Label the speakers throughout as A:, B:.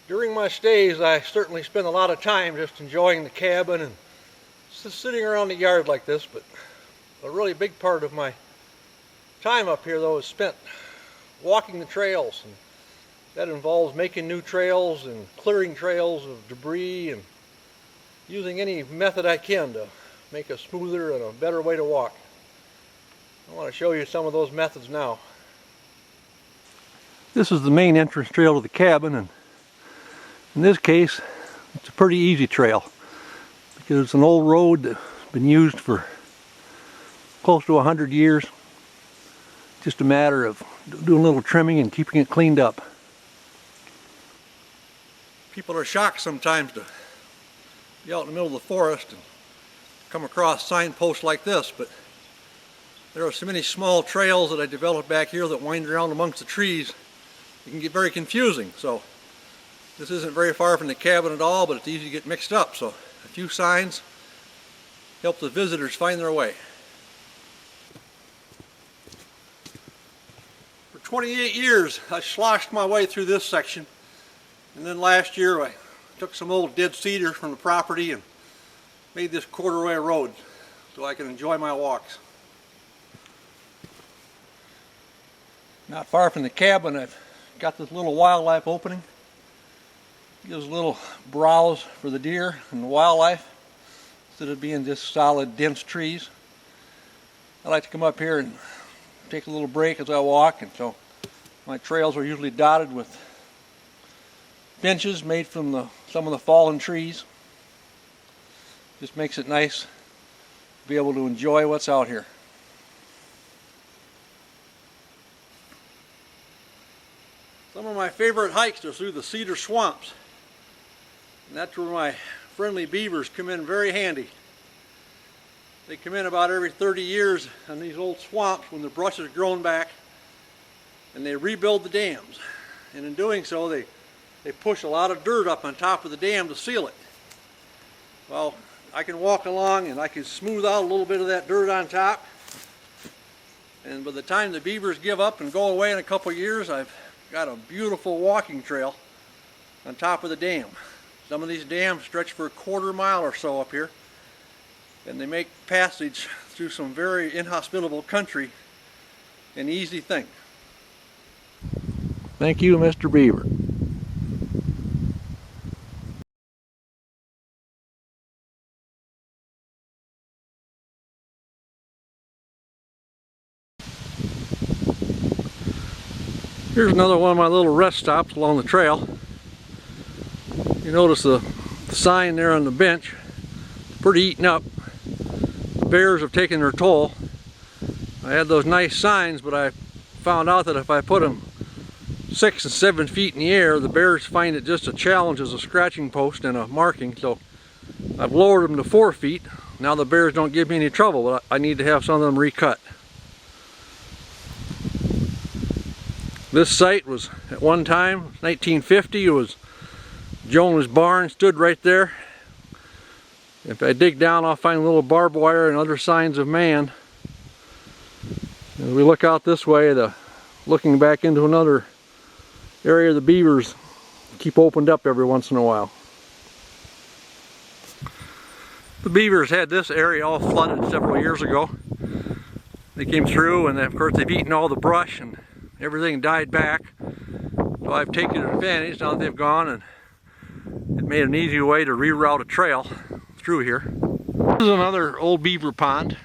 A: During my stays, I certainly spend a lot of time just enjoying the cabin and just sitting around the yard like this, but a really big part of my time up here, though, is spent walking the trails, and that involves making new trails and clearing trails of debris and using any method I can to make a smoother and a better way to walk. I want to show you some of those methods now. This is the main entrance trail to the cabin, and in this case it's a pretty easy trail because it's an old road that's been used for close to 100 years. Just a matter of doing a little trimming and keeping it cleaned up. People are shocked sometimes to be out in the middle of the forest and come across signposts like this, but there are so many small trails that I developed back here that wind around amongst the trees. It can get very confusing. So this isn't very far from the cabin at all, but it's easy to get mixed up. So a few signs help the visitors find their way. For 28 years I sloshed my way through this section, and then last year I took some old dead cedar from the property and made this corduroy road so I can enjoy my walks. Not far from the cabin I've got this little wildlife opening. Gives a little browse for the deer and the wildlife instead of being just solid dense trees. I like to come up here and take a little break as I walk, and so my trails are usually dotted with benches made from some of the fallen trees. Just makes it nice to be able to enjoy what's out here. Some of my favorite hikes are through the cedar swamps, and that's where my friendly beavers come in very handy. They come in about every 30 years in these old swamps when the brush has grown back, and they rebuild the dams. And in doing so, they push a lot of dirt up on top of the dam to seal it. Well, I can walk along and I can smooth out a little bit of that dirt on top, and by the time the beavers give up and go away in a couple years, I've got a beautiful walking trail on top of the dam. Some of these dams stretch for a quarter mile or so up here, and they make passage through some very inhospitable country an easy thing. Thank you, Mr. Beaver. Here's another one of my little rest stops along the trail. You notice the sign there on the bench. It's pretty eaten up. The bears have taken their toll. I had those nice signs, but I found out that if I put them 6 and 7 feet in the air, the bears find it just a challenge as a scratching post and a marking. So I've lowered them to 4 feet. Now the bears don't give me any trouble, but I need to have some of them recut. This site was at one time, 1950, it was Jonah's barn, stood right there. If I dig down, I'll find a little barbed wire and other signs of man. As we look out this way, looking back into another area the beavers keep opened up every once in a while. The beavers had this area all flooded several years ago. They came through, and of course they've eaten all the brush and everything died back. So I've taken advantage now that they've gone, and it made an easy way to reroute a trail through here. This is another old beaver pond.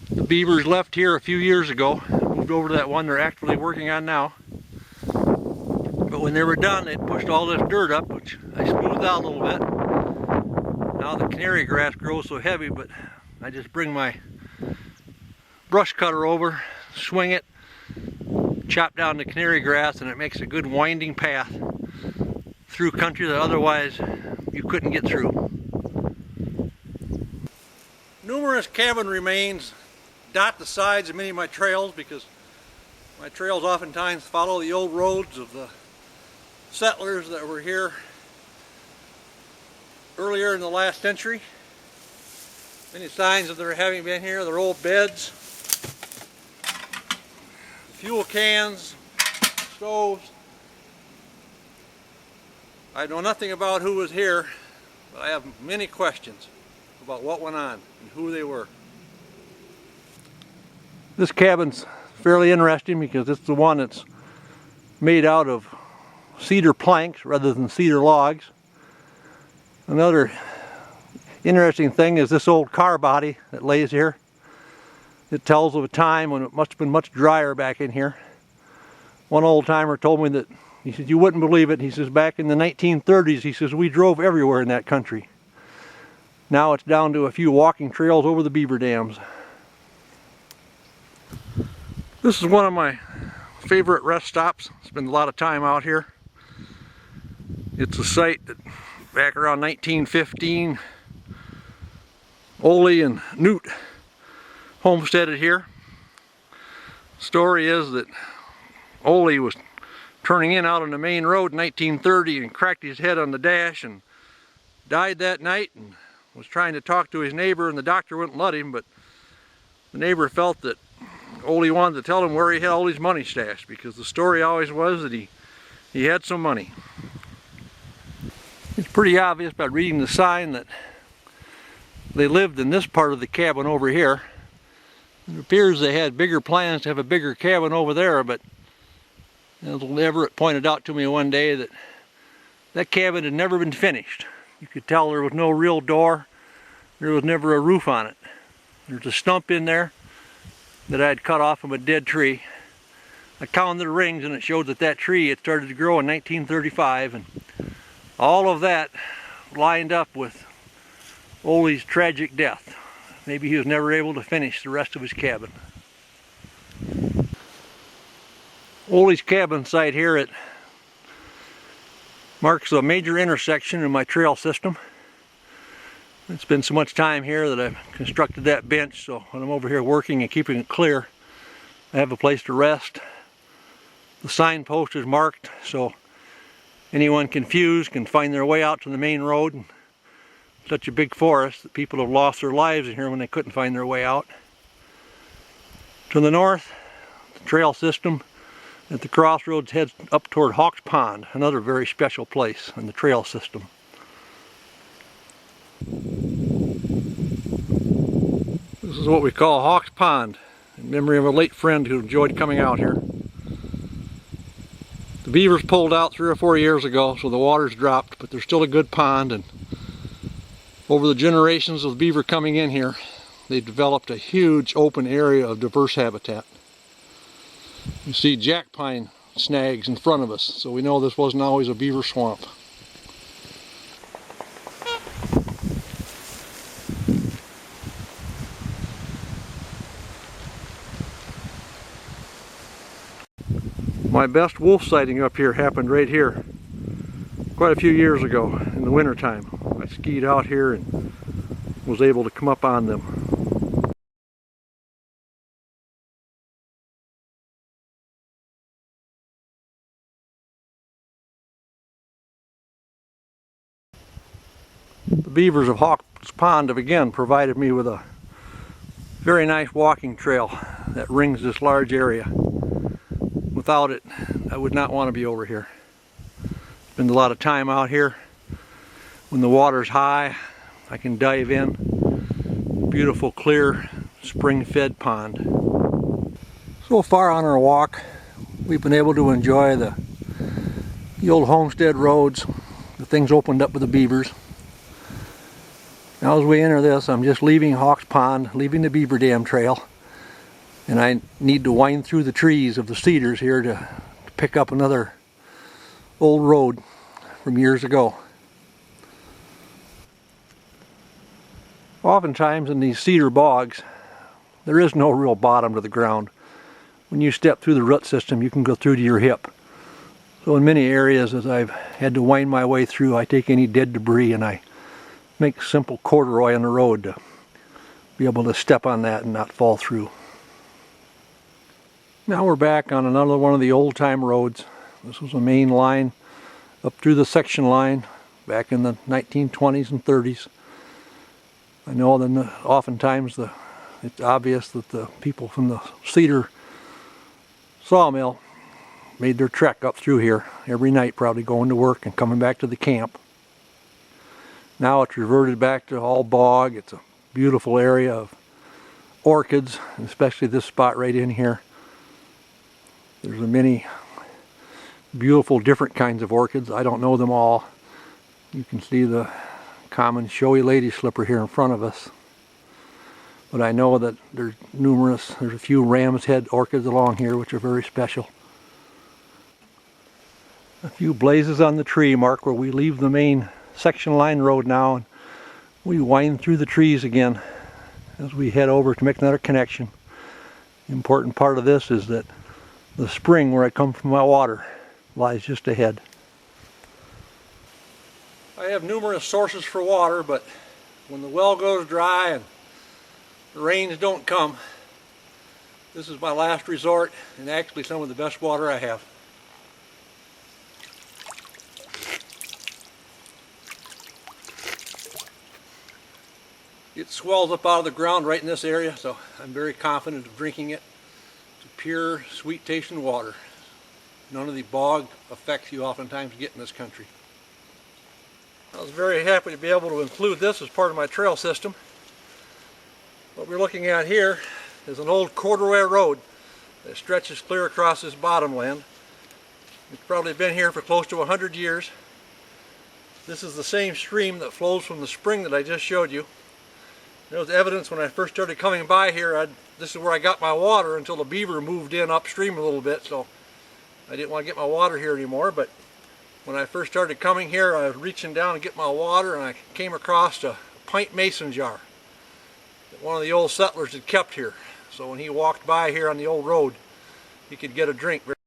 A: The beavers left here a few years ago, moved over to that one they're actively working on now. But when they were done, they pushed all this dirt up, which I smoothed out a little bit. Now the canary grass grows so heavy, but I just bring my brush cutter over, swing it, chop down the canary grass, and it makes a good winding path through country that otherwise you couldn't get through. Numerous cabin remains dot the sides of many of my trails because my trails oftentimes follow the old roads of the settlers that were here earlier in the last century. Many signs of their having been here, their old beds, fuel cans, stoves. I know nothing about who was here, but I have many questions about what went on and who they were. This cabin's fairly interesting because it's the one that's made out of cedar planks rather than cedar logs. Another interesting thing is this old car body that lays here. It tells of a time when it must have been much drier back in here. One old timer told me that, he said, you wouldn't believe it. He says, back in the 1930s, he says, we drove everywhere in that country. Now it's down to a few walking trails over the beaver dams. This is one of my favorite rest stops. Spend a lot of time out here. It's a site that back around 1915, Ole and Newt homesteaded here. Story is that Ole was turning in out on the main road in 1930 and cracked his head on the dash and died that night, and was trying to talk to his neighbor, and the doctor wouldn't let him, but the neighbor felt that Ole wanted to tell him where he had all his money stashed, because the story always was that he had some money. It's pretty obvious by reading the sign that they lived in this part of the cabin over here. It appears they had bigger plans to have a bigger cabin over there, but Everett pointed out to me one day that that cabin had never been finished. You could tell there was no real door. There was never a roof on it. There's a stump in there that I had cut off from a dead tree. I counted the rings and it showed that that tree had started to grow in 1935, and all of that lined up with Ole's tragic death. Maybe he was never able to finish the rest of his cabin. Ole's cabin site here, it marks a major intersection in my trail system. It's been so much time here that I've constructed that bench, so when I'm over here working and keeping it clear, I have a place to rest. The signpost is marked so anyone confused can find their way out to the main road. And such a big forest that people have lost their lives in here when they couldn't find their way out. To the north, the trail system at the crossroads heads up toward Hawks Pond, another very special place in the trail system. This is what we call Hawks Pond, in memory of a late friend who enjoyed coming out here. The beavers pulled out 3 or 4 years ago, so the water's dropped, but there's still a good pond, and over the generations of the beaver coming in here, they developed a huge open area of diverse habitat. You see jack pine snags in front of us, so we know this wasn't always a beaver swamp. My best wolf sighting up here happened right here quite a few years ago in the wintertime. I skied out here and was able to come up on them. The beavers of Hawks Pond have again provided me with a very nice walking trail that rings this large area. Without it, I would not want to be over here. Spend a lot of time out here. When the water's high, I can dive in. Beautiful, clear, spring-fed pond. So far on our walk, we've been able to enjoy the old homestead roads, the things opened up with the beavers. Now as we enter this, I'm just leaving Hawks Pond, leaving the beaver dam trail, and I need to wind through the trees of the cedars here to pick up another old road from years ago. Oftentimes in these cedar bogs, there is no real bottom to the ground. When you step through the root system, you can go through to your hip. So in many areas, as I've had to wind my way through, I take any dead debris and I make simple corduroy on the road to be able to step on that and not fall through. Now we're back on another one of the old-time roads. This was a main line up through the section line back in the 1920s and 30s. I know that oftentimes it's obvious that the people from the cedar sawmill made their trek up through here every night, probably going to work and coming back to the camp. Now it's reverted back to all bog. It's a beautiful area of orchids, especially this spot right in here. There's many beautiful different kinds of orchids. I don't know them all. You can see the common showy lady slipper here in front of us. But I know that there's a few ram's head orchids along here which are very special. A few blazes on the tree mark where we leave the main section line road now, and we wind through the trees again as we head over to make another connection. The important part of this is that the spring where I come from my water lies just ahead. I have numerous sources for water, but when the well goes dry and the rains don't come, this is my last resort, and actually some of the best water I have. It swells up out of the ground right in this area, so I'm very confident of drinking it. It's pure, sweet tasting water. None of the bog effects you oftentimes get in this country. I was very happy to be able to include this as part of my trail system. What we're looking at here is an old corduroy road that stretches clear across this bottomland. It's probably been here for close to 100 years. This is the same stream that flows from the spring that I just showed you. There was evidence when I first started coming by here, this is where I got my water until the beaver moved in upstream a little bit, so I didn't want to get my water here anymore. But when I first started coming here, I was reaching down to get my water, and I came across a pint mason jar that one of the old settlers had kept here. So when he walked by here on the old road, he could get a drink.